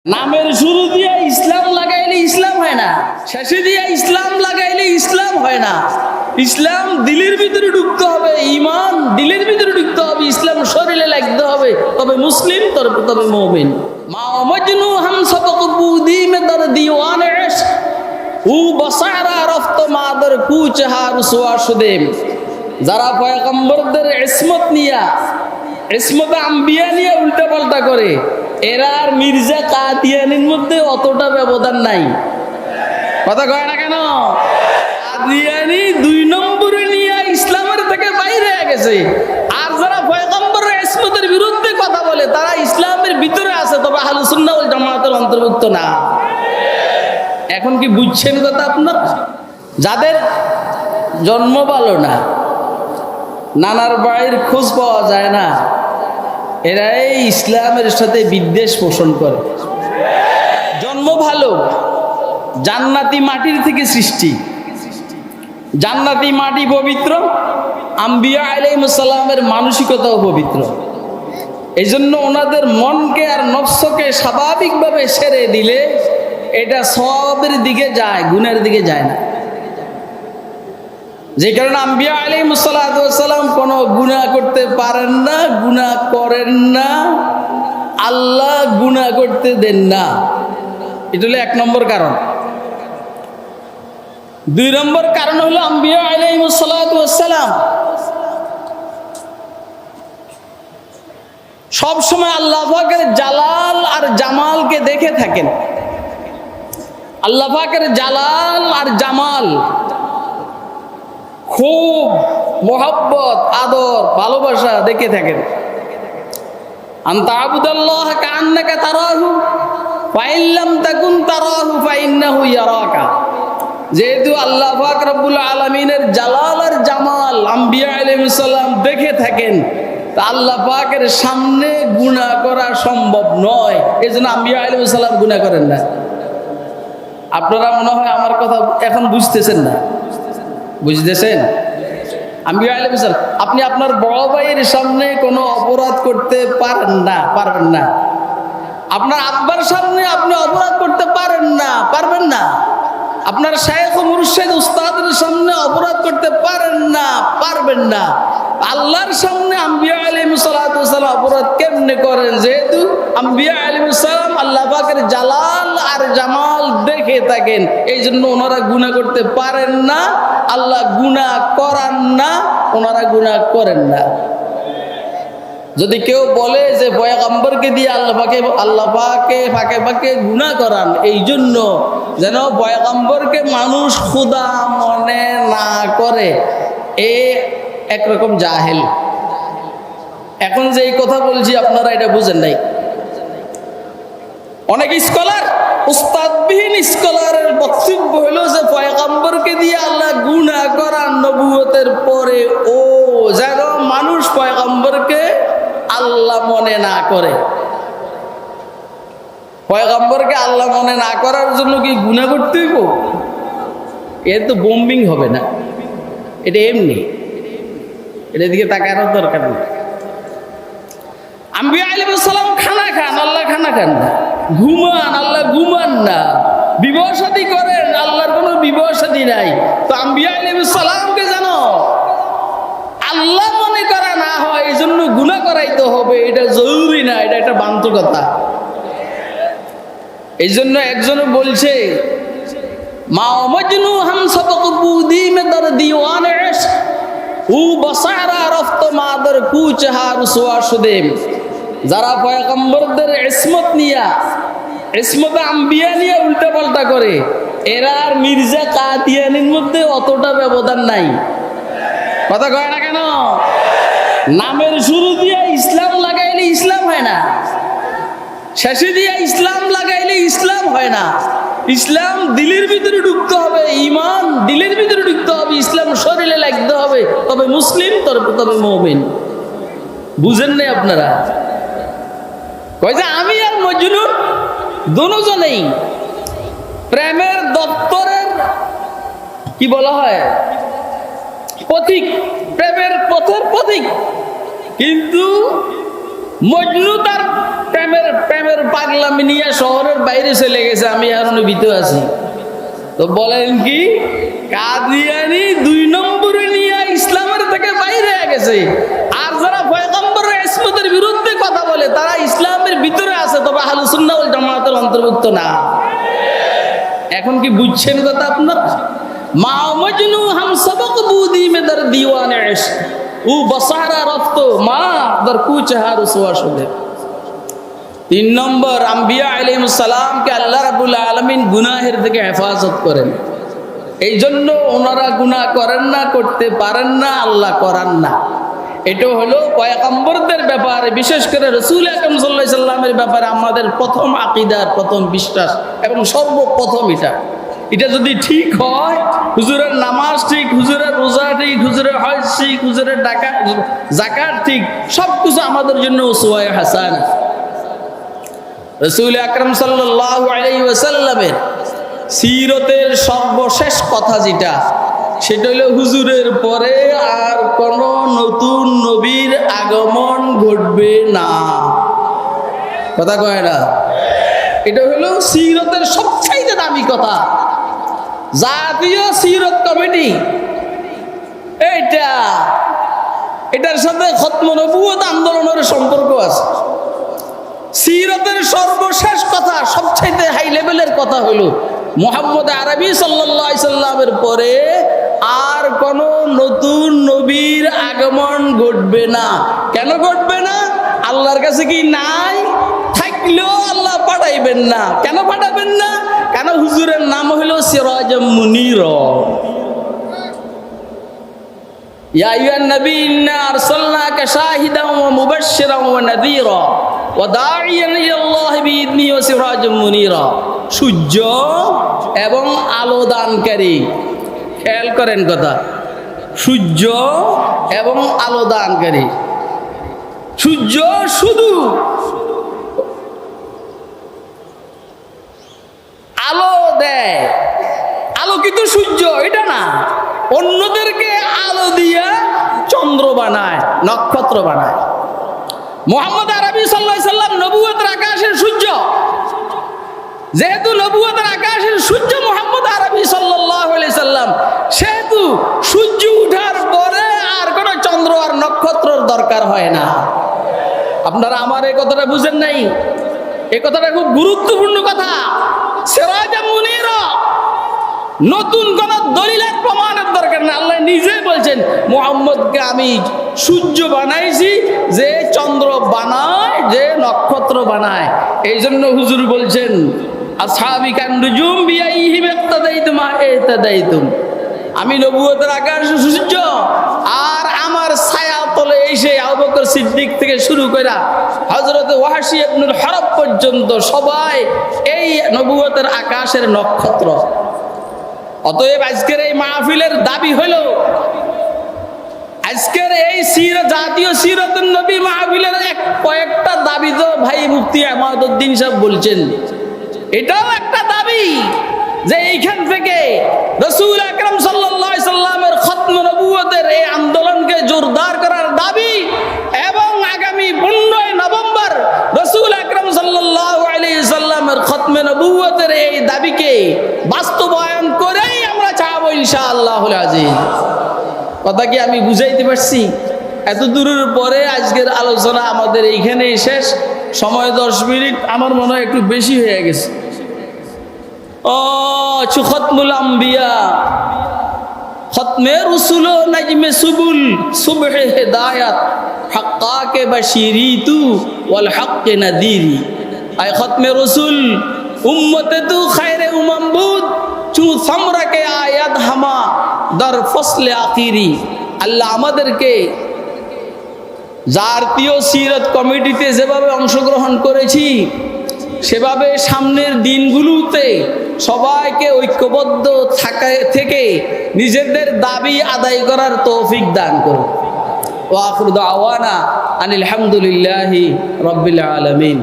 নামের শুরু দিয়ে ইসলাম লাগাইলে ইসলাম হয় না, শেষে দিয়ে ইসলাম লাগাইলে ইসলাম হয় না। ইসলাম দিলের ভিতরে ঢুকতে হবে, ঈমান দিলের ভিতরে ঢুকতে হবে, ইসলাম শরীরে লাগতে হবে, তবে মুসলিম তবে মুমিন। মা মজনু হাম সবক বুদি মে দর্দি ওয়ানে ইশক ও বসারা রফত মাদর কুচহা রুসওয়া শুদেম। যারা পয়গম্বরদের ইসমত নিয়া, ইসমত আম্বিয়া নিয়ে উল্টা পাল্টা করে, এরা আর মির্জা কাদিয়ানির মধ্যে অতটা ব্যবধান নাই। কথা কয় না কেন? কাদিয়ানি ২ নম্বরে নিয়ে ইসলামের থেকে বাইরে গেছে, আর যারা পয়গম্বরের ইসমতের বিরুদ্ধে কথা বলে তারা ইসলামের ভিতরে আছে, তবে আহলুস সুন্নাহ ওয়াল জামাতের অন্তর্ভুক্ত না। এখন কি বুঝছেন কথা আপনার? যাদের জন্ম ভালো না, নানার বাড়ির খোঁজ পাওয়া যায় না, এরা এই ইসলামের সাথে বিদ্বেষ পোষণ করে। জন্ম ভালো, জান্নাতি মাটির থেকে সৃষ্টি, জান্নাতি মাটি পবিত্র, আম্বিয়া আলাইহিস সালামের মানসিকতাও পবিত্র। এই জন্য ওনাদের মনকে আর নফসকে স্বাভাবিকভাবে ছেড়ে দিলে এটা সওয়াবের দিকে যায়, গুনাহের দিকে যায় না। যে কারণে আম্বিয়া আলাইহিস সালাম কোনো গুনাহ করতে পারেন না, গুনাহ করেন না, আল্লাহ গুনাহ করতে দেন না। এটা হলো ১ নম্বর কারণ। ২ নম্বর কারণ হলো আম্বিয়া আলাইহিস সালাম সব সময় আল্লাহ পাকের জালাল আর জামালকে দেখে থাকেন। আল্লাহ পাকের জালাল আর জামাল খুব মোহাব্বত, আদর, ভালোবাসা দেখে থাকেন। আনতা আবুদাল্লাহ কাআন্নাকা তারাহু ফাইন লাম তাকুন তারাহু ফাইন্নাহু ইয়ারাকা। যেহেতু আল্লাহ পাক রব্বুল আলামিনের জালাল আর জামাল আম্বিয়া আলাইহিস সালাম দেখে থাকেন, তা আল্লাহ পাকের সামনে গুনাহ করা সম্ভব নয়। এজন্য আম্বিয়া আলাইহিস সালাম গুনাহ করেন না। আপনারা মনে হয় আমার কথা এখন বুঝতেছেন না, বুঝতেছেন? আম্বিয়া আলাইহিস সালাম, আপনি আপনার বড় ভাইয়ের সামনে কোনো অপরাধ করতে পারেন না, পারবেন না। আপনার আব্বার সামনে আপনি অপরাধ করতে পারেন না, পারবেন না। আপনার শায়েখ ও মুর্শিদ উস্তাদের সামনে অপরাধ করতে পারেন না, পারবেন না। আল্লাহর সামনে আম্বিয়া আলাইহিস সালাম অপরাধ কেমনে করেন? যেহেতু আম্বিয়া আলাইহিস সালাম আল্লাহ পাকের জালাল আর জামাল দেখে থাকেন, এই জন্য ওনারা গুনাহ করতে পারেন না, আল্লাহ গুনাহ করান না, ওনারা গুনাহ করেন না। যদি কেউ বলে যে পয়গম্বরকে দিয়ে আল্লাহ পাকে ফাঁকে ফাঁকে গুনাহ করান, এই জন্য যেন পয়গম্বরকে মানুষ খোদা মনে না করে, এ একরকম জাহেল। এখন যে এই কথা বলছি আপনারা এটা বুঝেন নাই। অনেক স্কলার, উস্তাদবিহীন স্কলারের বক্তব্য হলো যে পয়গম্বরকে দিয়ে আল্লাহ গুনাহ করান নবুয়তের পরে, ও যেন মানুষ পয়গম্বরকে আল্লাহ মনে না করে। পয়গম্বরকে আল্লাহ মনে না করার জন্য কি গুনাহ করতে হইব? এর তো বোম্বিং হবে না, এটা এমনি, এটার দিকে তাকানোর দরকার নেই। আম্বিয়া আলাইহিস সালাম খানা খান, আল্লাহ খানা খান না। ঘুমান, আল্লাহ ঘুমান না। বিবাহ শাদী করেন, আল্লাহর কোনো বিবাহ শাদী নাই। তো আম্বিয়া আলাইহিস সালামকে জানো আল্লাহ মনে করা না হয়, এই জন্য গুনাহ করাইতে হবে, এটা জরুরি না, এটা একটা বান্তরতা। এই জন্য একজনে বলছে, মা মজনু হাম সবক বুদি মে দর্দি ওয়ানে ইশক ও বসারা রফত মাদর কুচহা রুসওয়া শুদেম। যারা পয়গম্বরদের ইসমত নিয়া, ইসমত আম্বিয়া নিয়ে উল্টা পাল্টা করে, এরা আর মির্জা কাদিয়ানির মধ্যে অতটা ব্যবধান নাই। কথা কয় না কেন? নামের শুরু দিয়ে ইসলাম লাগাইলে ইসলাম হয় না, শেষে দিয়ে ইসলাম লাগাইলে ইসলাম হয় না। ইসলাম দিলের ভিতরে ঢুকতে হবে, ঈমান দিলের ভিতরে ঢুকতে হবে, ইসলাম শরীরে লাগতে হবে, তবে মুসলিম তবে মুমিন। বুঝেন নাই আপনারা? কয় যে আমি আর মজনু দুজনেই প্রেমের দপ্তরের কি বলা হয়, পথিক, প্রেমের পথের পথিক। কিন্তু মজনু তার প্রেমের প্রেমের পাগলামি নিয়ে শহরের বাইরে চলে গেছে, আমি এখনো ভিতরে আছি। তো বলেন কি, কাদিয়ানি 2 নম্বরে নিয়ে ইসলামের থেকে বাইরে গেছে। আর যারা পয়গম্বরের ইসমতের বিরুদ্ধে কথা বলে তারা ইসলামের ভিতরে আছে, তবে আহলুস সুন্নাহ ওয়াল জামাতের অন্তর্ভুক্ত না। এখন কি বুঝছেন কথা আপনার? মা মজনু হাম সবক বুদি মে দর দিওয়ানে ইশক ও বসারা রফত মা দর কুচহা রুসওয়া শুদে। 3 নম্বর, আম্বিয়া আলাইহিস সালামকে আল্লাহ রাব্বুল আলামিন গুনাহের থেকে হেফাজত করেন। এই জন্য ওনারা গুনাহ করেন না, করতে পারেন না, আল্লাহ করান না। এটা হলো পয়গম্বরদের ব্যাপারে, বিশেষ করে রাসূল আকরাম সাল্লাল্লাহু আলাইহি সাল্লামের ব্যাপারে আমাদের প্রথম আকীদার প্রথম বিশ্বাস এবং সর্বপ্রথম এটা যদি ঠিক হয়, হুজুরের নামাজ ঠিক, হুজুরের রোজা ঠিক, হুজুরের হজ ঠিক, হুজুরের যাকাত ঠিক, সবকিছু আমাদের জন্য উসওয়ায়ে হাসানা। রাসূল আকরাম সাল্লাল্লাহু আলাইহি ওয়াসাল্লামের সিরতের সর্বশেষ কথা যেটা, সেটা হলো হুজুরের পরে আর কোন নতুন নবীর আগমন ঘটবে না। কথা কয় না? এটা হলো সিরতের সবচেয়ে দামি কথা। জাতীয় সিরত কমিটি এটার সাথে খতম নবুয়ত আন্দোলনের সম্পর্ক আছে। সিরতের সর্বশেষ কথা, সবচেয়ে হাই লেভেলের কথা হলো মুহাম্মদ আরবি সাল্লাল্লাহু আলাইহি সাল্লামের পরে আর কোন নতুন নবীর আগমন ঘটবে না। কেন ঘটবে না? আল্লাহর কাছে কি নাই? থাকলেও আল্লাহ পাঠাইবেন না। কেন পাঠাবেন না? কেন? হুজুরের নাম হলো সিরাজুম মুনির। ইয়া আইয়ুহান নবী ইন্না আরসালনাকা শাহিদান ওয়া মুবাশশিরান ওয়া নাযীরা ওয়া দাঈয়ান ইলাল্লাহি বিইذনি ওয়া সিরাজুম মুনিরা। সূর্য এবং আলো দানকারী। খেয়াল করেন কথা, সূর্য এবং আলো দানকারী। সূর্য শুধু আলো দেয়, আলোকিত সূর্য এটা না, অন্যদেরকে আলো দিয়া চন্দ্র বানায়, নক্ষত্র বানায়। মুহাম্মদ আরবি সাল্লাল্লাহু আলাইহি সাল্লাম নবুয়তের আকাশের সূর্য। যেহেতু নবুয়তের আকাশের সূর্য মুহাম্মদ আরবি সাল্লাল্লাহু আলাইহি সাল্লাম, সেহেতু সূর্য উঠার পরে আর কোন চন্দ্র আর নক্ষত্রের দরকার হয় না। আপনারা আমার এই কথাটা বুঝেন নাই? এই কথাটা খুব গুরুত্বপূর্ণ কথা। সিরাজুম মুনির, নতুন কোন দলিলের প্রমাণের দরকার না। আল্লাহ নিজে বলছেন মুহাম্মদকে আমি সূর্য বানাইছি, যে চন্দ্র বানায়, যে নক্ষত্র বানায়। এই জন্য হুজুর বলছেন আসহাবি কান নুজুম বিআইহিম ইক্তাদাইতুম ইহতাদাইতুম। আমি নবুয়তের আকাশ সূর্য, আর আমার ছায়া তলে এসে আবু বকর সিদ্দিক থেকে শুরু করে হযরত ওয়াহশী ইবনুল হরব পর্যন্ত সবাই এই নবুয়তের আকাশের নক্ষত্র। অতএব আজকের এই মাহফিলের দাবি হলো, আজকের এই জাতীয় সিরাতুন নবী মাহফিলের কয়েকটা দাবি তো ভাই মুফতি আমাদউদ্দিন সাহেব বলছেন, এটাও একটা দাবি যে এইখান থেকে রাসূল আকরাম সাল্লাল্লাহু আলাইহি সাল্লামের খতম নবুয়তের এই আন্দোলনকে জোরদার করার দাবি, এবং আগামী 15 নভেম্বর রাসূল আকরাম সাল্লাল্লাহু আলাইহি সাল্লামের খতমে নবুয়তের এই দাবিকে বাস্তবায়ন করেই আমরা চাইবো ইনশাআল্লাহুল আজিজ। কথা কি আমি বুঝাইতে পারছি? এত দূরের পরে আজকের আলোচনা আমাদের এইখানে শেষ। সময় 10 মিনিট আমার মনে হয় একটু বেশি হয়ে গেছে। খতমুল আম্বিয়া, খতমে রসুল, নাজমে সুবুল, সুবহে হেদায়াত, হাক্কাকে বাশিরিতু ওয়াল হাক্কে নাদিরি। আই খতমে রসুল উম্মতে তু খায়রে উমাম বুদ চু সামরাকে আয়াত হামা দর ফসলে আখিরি। আল্লাহ আমাদেরকে জাতীয় সিরাত কমিটিতে যেভাবে অংশগ্রহণ করেছি, সেভাবে সামনের দিনগুলোতে সবাইকে ঐক্যবদ্ধ থেকে নিজেদের দাবি আদায় করার তৌফিক দান করুন। ওয়া আখিরু দাওয়ানা আনিল হামদুলিল্লাহি রাব্বিল আলামিন।